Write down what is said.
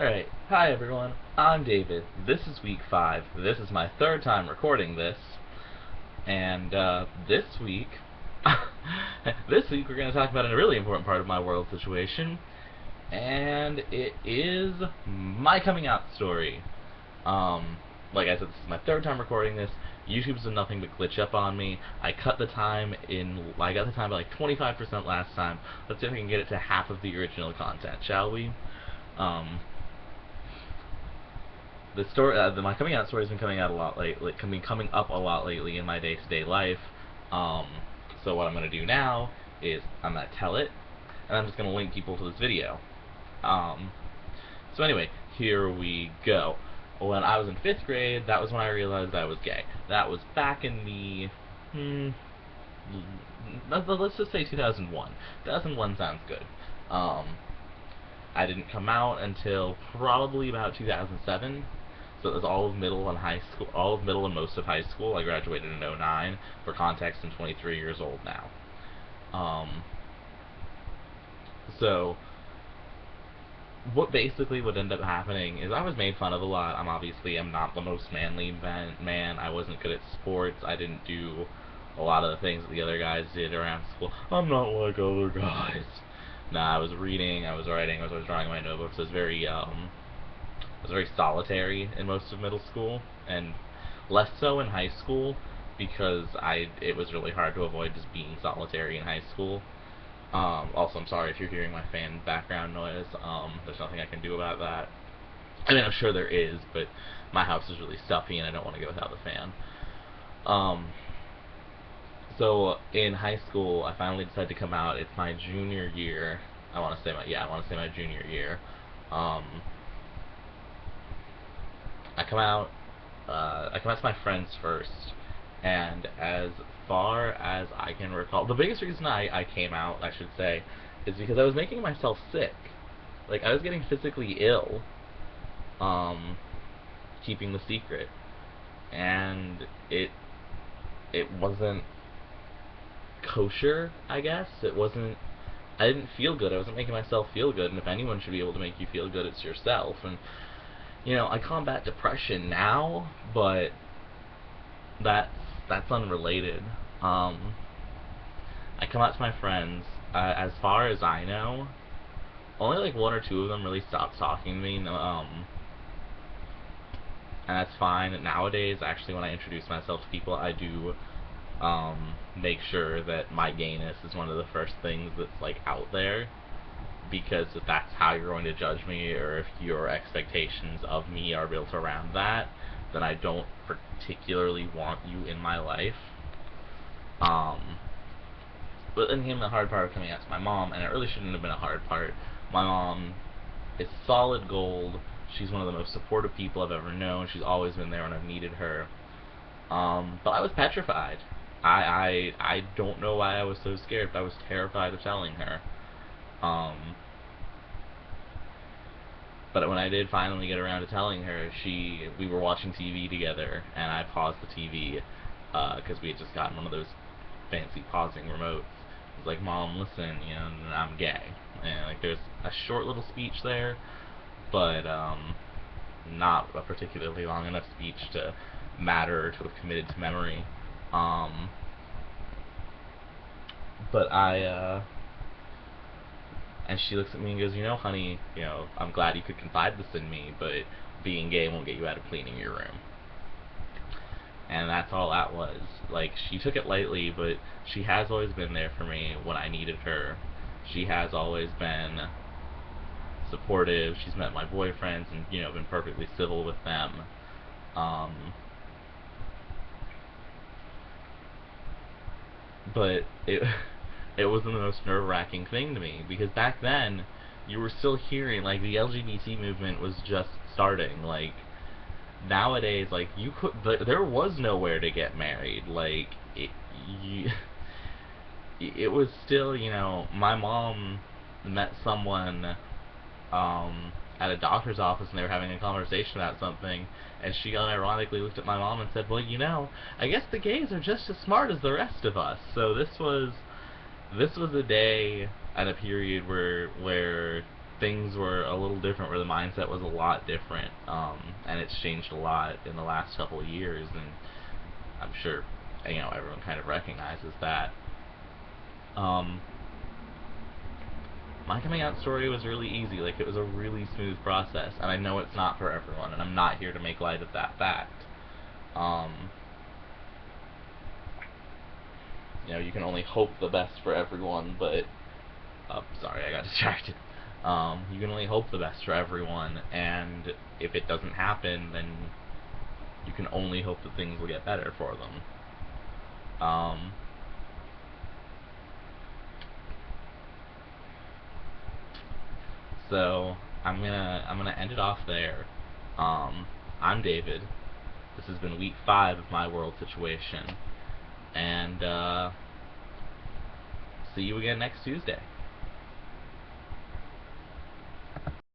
Alright, hi everyone, I'm David. This is week 5. This is my third time recording this. And this week we're going to talk about a really important part of my world situation. And it is my coming out story. Like I said, this is my third time recording this. YouTube's done nothing but glitch up on me. I got the time by like 25% last time. Let's see if we can get it to half of the original content, shall we? The story, my coming out story has been coming out a lot lately, coming up a lot lately in my day-to-day life. So what I'm gonna do now is I'm gonna tell it, and I'm just gonna link people to this video. So anyway, here we go. When I was in 5th grade, that was when I realized I was gay. That was back in the let's just say 2001. 2001 sounds good. I didn't come out until probably about 2007. So it was all of middle and high school, all of middle and most of high school. I graduated in 2009. For context, I'm 23 years old now. So what basically would end up happening is I was made fun of a lot. I'm not the most manly man. I wasn't good at sports. I didn't do a lot of the things that the other guys did around school. I'm not like other guys. Nah, I was reading, I was writing, I was drawing in my notebooks. I was very solitary in most of middle school, and less so in high school, because it was really hard to avoid just being solitary in high school. Also, I'm sorry if you're hearing my fan background noise. There's nothing I can do about that. I mean, I'm sure there is, but my house is really stuffy and I don't want to go without the fan. So in high school, I finally decided to come out. It's my junior year. I want to say my junior year. I come out to my friends first, and as far as I can recall, the biggest reason I came out, I should say, is because I was making myself sick. Like, I was getting physically ill, keeping the secret, and it wasn't kosher, I guess. I didn't feel good. I wasn't making myself feel good, and if anyone should be able to make you feel good, it's yourself. And you know, I combat depression now, but that's unrelated. I come out to my friends. As far as I know, only like 1 or 2 of them really stopped talking to me. And that's fine. Nowadays, actually, when I introduce myself to people, I do make sure that my gayness is one of the first things that's like out there, because if that's how you're going to judge me, or if your expectations of me are built around that, then I don't particularly want you in my life. But then came the hard part of coming out to my mom, and it really shouldn't have been a hard part. My mom is solid gold. She's one of the most supportive people I've ever known. She's always been there when I've needed her. But I was petrified. I don't know why I was so scared, but I was terrified of telling her. But when I did finally get around to telling her, we were watching TV together, and I paused the TV, because we had just gotten one of those fancy pausing remotes. I was like, Mom, listen, you know, I'm gay. And like, there's a short little speech there, but not a particularly long enough speech to matter or to have committed to memory. But and she looks at me and goes, you know, honey, you know, I'm glad you could confide this in me, but being gay won't get you out of cleaning your room. And that's all that was. Like, she took it lightly, but she has always been there for me when I needed her. She has always been supportive. She's met my boyfriends and, you know, been perfectly civil with them. But it wasn't the most nerve-wracking thing to me, because back then you were still hearing, like, the LGBT movement was just starting. Like, nowadays, like, there was nowhere to get married. Like, it was still, you know, my mom met someone at a doctor's office, and they were having a conversation about something, and she unironically looked at my mom and said, well, you know, I guess the gays are just as smart as the rest of us. So this was a day and a period where things were a little different, where the mindset was a lot different, and it's changed a lot in the last couple of years, and I'm sure, you know, everyone kind of recognizes that. My coming out story was really easy. Like, it was a really smooth process, and I know it's not for everyone, and I'm not here to make light of that fact. You know, you can only hope the best for everyone, but sorry, I got distracted. You can only hope the best for everyone, and if it doesn't happen, then you can only hope that things will get better for them. So I'm gonna end it off there. I'm David. This has been week 5 of My World Situation, and see you again next Tuesday.